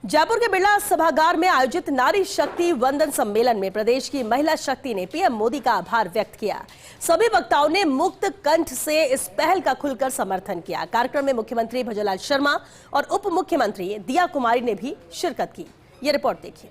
जयपुर के बिरला सभागार में आयोजित नारी शक्ति वंदन सम्मेलन में प्रदेश की महिला शक्ति ने पीएम मोदी का आभार व्यक्त किया। सभी वक्ताओं ने मुक्त कंठ से इस पहल का खुलकर समर्थन किया। कार्यक्रम में मुख्यमंत्री भजनलाल शर्मा और उप मुख्यमंत्री दिया कुमारी ने भी शिरकत की। ये रिपोर्ट देखिए।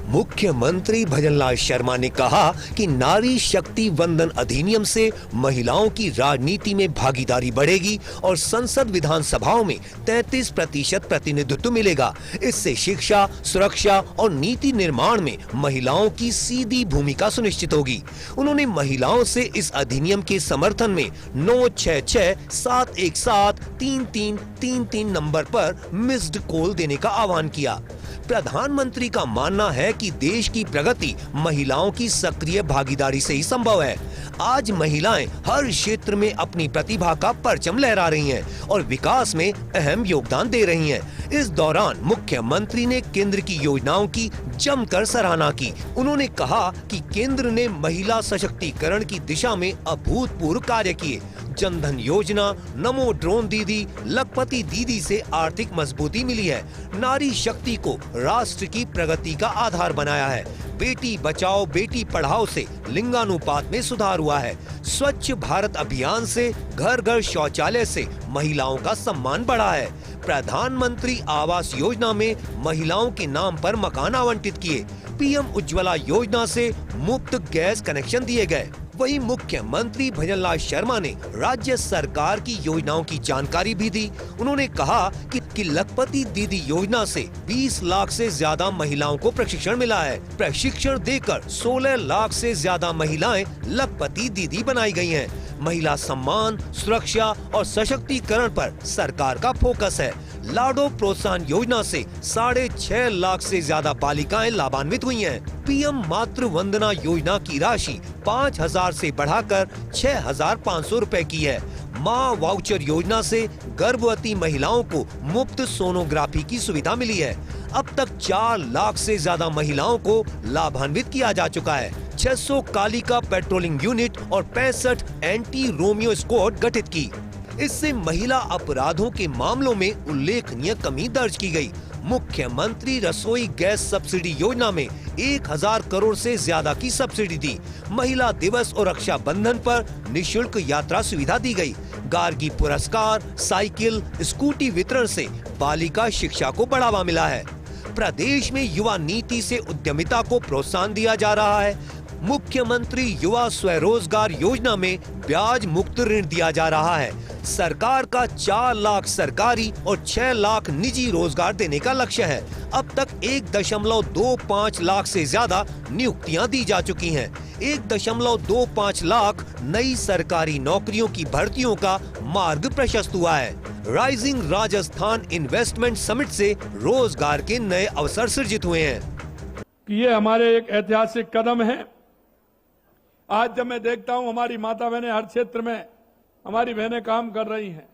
मुख्यमंत्री भजनलाल शर्मा ने कहा कि नारी शक्ति वंदन अधिनियम से महिलाओं की राजनीति में भागीदारी बढ़ेगी और संसद विधानसभाओं में 33% प्रतिनिधित्व मिलेगा। इससे शिक्षा, सुरक्षा और नीति निर्माण में महिलाओं की सीधी भूमिका सुनिश्चित होगी। उन्होंने महिलाओं से इस अधिनियम के समर्थन में 966-717-3333 नंबर पर मिस्ड कॉल देने का आह्वान किया। प्रधानमंत्री का मानना है कि देश की प्रगति महिलाओं की सक्रिय भागीदारी से ही संभव है। आज महिलाएं हर क्षेत्र में अपनी प्रतिभा का परचम लहरा रही हैं और विकास में अहम योगदान दे रही हैं। इस दौरान मुख्यमंत्री ने केंद्र की योजनाओं की जमकर सराहना की। उन्होंने कहा कि केंद्र ने महिला सशक्तिकरण की दिशा में अभूतपूर्व कार्य किए। जनधन योजना, नमो ड्रोन दीदी, लखपति दीदी से आर्थिक मजबूती मिली है। नारी शक्ति को राष्ट्र की प्रगति का आधार बनाया है। बेटी बचाओ बेटी पढ़ाओ से लिंगानुपात में सुधार हुआ है। स्वच्छ भारत अभियान से घर घर शौचालय से महिलाओं का सम्मान बढ़ा है। प्रधानमंत्री आवास योजना में महिलाओं के नाम पर मकान आवंटित किए। पीएम उज्ज्वला योजना से मुफ्त गैस कनेक्शन दिए गए। वहीं मुख्यमंत्री भजनलाल शर्मा ने राज्य सरकार की योजनाओं की जानकारी भी दी। उन्होंने कहा कि लखपति दीदी योजना से 20 लाख से ज्यादा महिलाओं को प्रशिक्षण मिला है। प्रशिक्षण देकर 16 लाख से ज्यादा महिलाएं लखपति दीदी बनाई गई हैं। महिला सम्मान, सुरक्षा और सशक्तिकरण पर सरकार का फोकस है। लाडो प्रोत्साहन योजना से 6.5 लाख से ज्यादा बालिकाएं लाभान्वित हुई हैं। पीएम मातृ वंदना योजना की राशि 5,000 से बढ़ाकर 6,500 रुपए की है। माँ वाउचर योजना से गर्भवती महिलाओं को मुफ्त सोनोग्राफी की सुविधा मिली है। अब तक 4 लाख से ज्यादा महिलाओं को लाभान्वित किया जा चुका है। 600 कालिका पेट्रोलिंग यूनिट और 65 एंटी रोमियो स्क्वाड गठित की। इससे महिला अपराधों के मामलों में उल्लेखनीय कमी दर्ज की गई। मुख्यमंत्री रसोई गैस सब्सिडी योजना में 1,000 करोड़ से ज्यादा की सब्सिडी दी। महिला दिवस और रक्षा बंधन पर निशुल्क यात्रा सुविधा दी गई। गार्गी पुरस्कार, साइकिल, स्कूटी वितरण से बालिका शिक्षा को बढ़ावा मिला है। प्रदेश में युवा नीति से उद्यमिता को प्रोत्साहन दिया जा रहा है। मुख्यमंत्री युवा स्वरोजगार योजना में ब्याज मुक्त ऋण दिया जा रहा है। सरकार का 4 लाख सरकारी और 6 लाख निजी रोजगार देने का लक्ष्य है। अब तक 1.25 लाख से ज्यादा नियुक्तियां दी जा चुकी हैं। 1.25 लाख नई सरकारी नौकरियों की भर्तियों का मार्ग प्रशस्त हुआ है। राइजिंग राजस्थान इन्वेस्टमेंट समिट से रोजगार के नए अवसर सृजित हुए हैं। ये हमारे एक ऐतिहासिक कदम है। आज जब मैं देखता हूं हमारी माता बहनें हर क्षेत्र में हमारी बहनें काम कर रही हैं।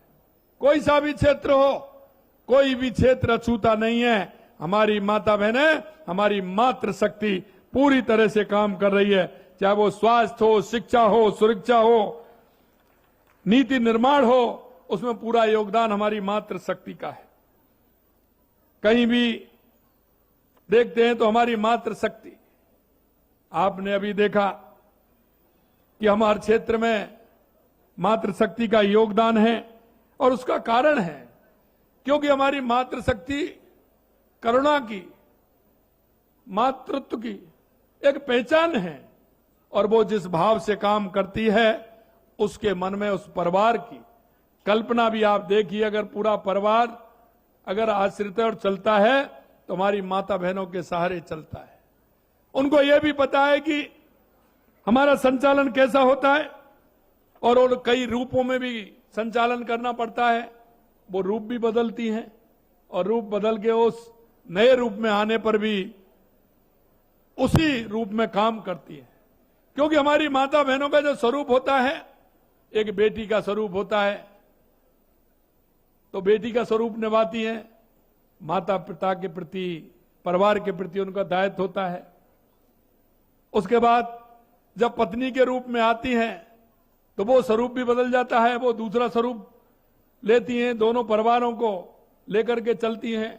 कोई सा भी क्षेत्र हो, कोई भी क्षेत्र अछूता नहीं है। हमारी माता बहनें, हमारी मातृ शक्ति पूरी तरह से काम कर रही है। चाहे वो स्वास्थ्य हो, शिक्षा हो, सुरक्षा हो, नीति निर्माण हो, उसमें पूरा योगदान हमारी मातृ शक्ति का है। कहीं भी देखते हैं तो हमारी मातृ शक्ति, आपने अभी देखा कि हमारे क्षेत्र में मातृशक्ति का योगदान है और उसका कारण है क्योंकि हमारी मातृशक्ति करुणा की, मातृत्व की एक पहचान है और वो जिस भाव से काम करती है उसके मन में उस परिवार की कल्पना भी आप देखिए। अगर पूरा परिवार अगर आश्रित और चलता है तो हमारी माता बहनों के सहारे चलता है। उनको यह भी पता है कि हमारा संचालन कैसा होता है और कई रूपों में भी संचालन करना पड़ता है। वो रूप भी बदलती हैं और रूप बदल के उस नए रूप में आने पर भी उसी रूप में काम करती है। क्योंकि हमारी माता बहनों का जो स्वरूप होता है, एक बेटी का स्वरूप होता है तो बेटी का स्वरूप निभाती हैं। माता पिता के प्रति, परिवार के प्रति उनका दायित्व होता है। उसके बाद जब पत्नी के रूप में आती हैं तो वो स्वरूप भी बदल जाता है, वो दूसरा स्वरूप लेती हैं। दोनों परिवारों को लेकर के चलती हैं,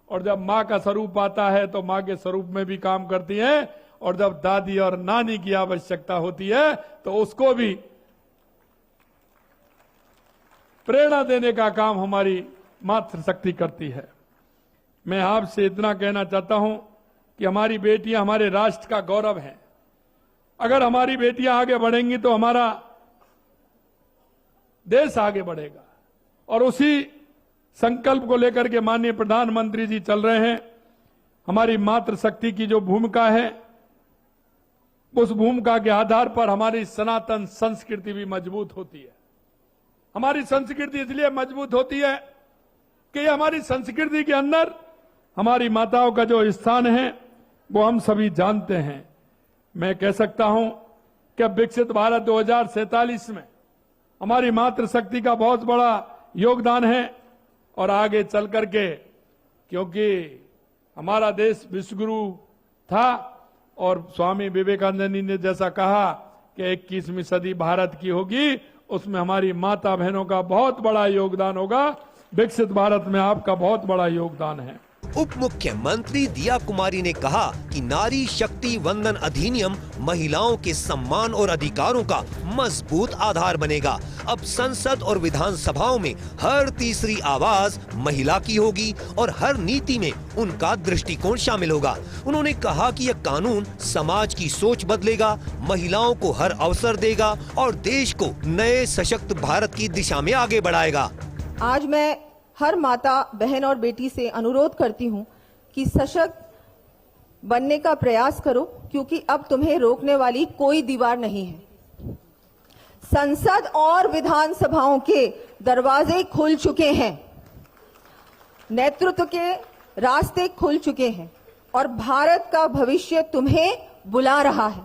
और जब माँ का स्वरूप आता है तो माँ के स्वरूप में भी काम करती हैं, और जब दादी और नानी की आवश्यकता होती है तो उसको भी प्रेरणा देने का काम हमारी मातृशक्ति करती है। मैं आपसे इतना कहना चाहता हूं कि हमारी बेटियां हमारे राष्ट्र का गौरव हैं। अगर हमारी बेटियां आगे बढ़ेंगी तो हमारा देश आगे बढ़ेगा, और उसी संकल्प को लेकर के माननीय प्रधानमंत्री जी चल रहे हैं। हमारी मातृशक्ति की जो भूमिका है, उस भूमिका के आधार पर हमारी सनातन संस्कृति भी मजबूत होती है। हमारी संस्कृति इसलिए मजबूत होती है कि हमारी संस्कृति के अंदर हमारी माताओं का जो स्थान है वो हम सभी जानते हैं। मैं कह सकता हूं कि अब विकसित भारत 2047 में हमारी मातृशक्ति का बहुत बड़ा योगदान है, और आगे चल करके, क्योंकि हमारा देश विश्वगुरु था और स्वामी विवेकानंद ने जैसा कहा कि 21वीं सदी भारत की होगी, उसमें हमारी माता बहनों का बहुत बड़ा योगदान होगा। विकसित भारत में आपका बहुत बड़ा योगदान है। उप मुख्यमंत्री दिया कुमारी ने कहा कि नारी शक्ति वंदन अधिनियम महिलाओं के सम्मान और अधिकारों का मजबूत आधार बनेगा। अब संसद और विधानसभाओं में हर तीसरी आवाज महिला की होगी और हर नीति में उनका दृष्टिकोण शामिल होगा। उन्होंने कहा कि यह कानून समाज की सोच बदलेगा, महिलाओं को हर अवसर देगा और देश को नए सशक्त भारत की दिशा में आगे बढ़ाएगा। आज मैं हर माता बहन और बेटी से अनुरोध करती हूं कि सशक्त बनने का प्रयास करो, क्योंकि अब तुम्हें रोकने वाली कोई दीवार नहीं है। संसद और विधानसभाओं के दरवाजे खुल चुके हैं, नेतृत्व के रास्ते खुल चुके हैं, और भारत का भविष्य तुम्हें बुला रहा है।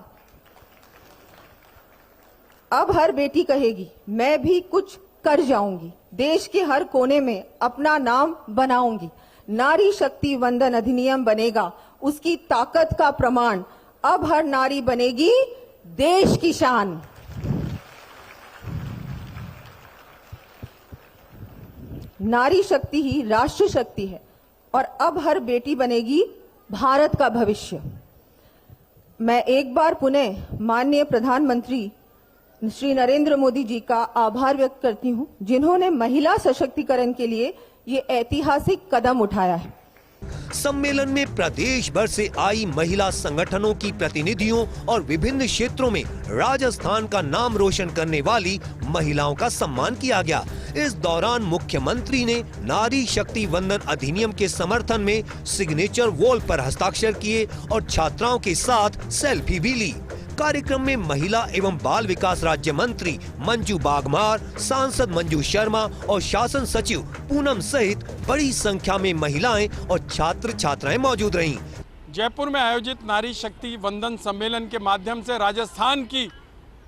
अब हर बेटी कहेगी, मैं भी कुछ कर जाऊंगी, देश के हर कोने में अपना नाम बनाऊंगी। नारी शक्ति वंदन अधिनियम बनेगा उसकी ताकत का प्रमाण। अब हर नारी बनेगी देश की शान। नारी शक्ति ही राष्ट्र शक्ति है, और अब हर बेटी बनेगी भारत का भविष्य। मैं एक बार पुनः माननीय प्रधानमंत्री श्री नरेंद्र मोदी जी का आभार व्यक्त करती हूं, जिन्होंने महिला सशक्तिकरण के लिए ये ऐतिहासिक कदम उठाया है। सम्मेलन में प्रदेश भर से आई महिला संगठनों की प्रतिनिधियों और विभिन्न क्षेत्रों में राजस्थान का नाम रोशन करने वाली महिलाओं का सम्मान किया गया। इस दौरान मुख्यमंत्री ने नारी शक्ति वंदन अधिनियम के समर्थन में सिग्नेचर वॉल पर हस्ताक्षर किए और छात्राओं के साथ सेल्फी भी ली। कार्यक्रम में महिला एवं बाल विकास राज्य मंत्री मंजू बागमार, सांसद मंजू शर्मा और शासन सचिव पूनम सहित बड़ी संख्या में महिलाएं और छात्र छात्राएं मौजूद रहीं। जयपुर में आयोजित नारी शक्ति वंदन सम्मेलन के माध्यम से राजस्थान की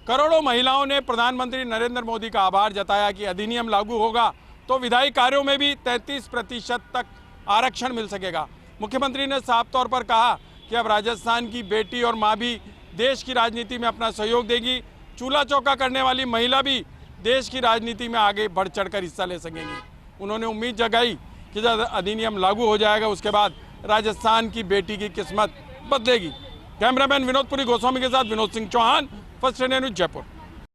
करोड़ों महिलाओं ने प्रधानमंत्री नरेंद्र मोदी का आभार जताया कि अधिनियम लागू होगा तो विधायी कार्यों में भी 33% तक आरक्षण मिल सकेगा। मुख्यमंत्री ने साफ तौर पर कहा कि अब राजस्थान की बेटी और माँ भी देश की राजनीति में अपना सहयोग देगी। चूल्हा चौका करने वाली महिला भी देश की राजनीति में आगे बढ़ चढ़कर हिस्सा ले सकेंगी। उन्होंने उम्मीद जगाई कि जब अधिनियम लागू हो जाएगा उसके बाद राजस्थान की बेटी की किस्मत बदलेगी। कैमरामैन विनोदपुरी गोस्वामी के साथ Vinod Singh Chauhan, First India News, Jaipur.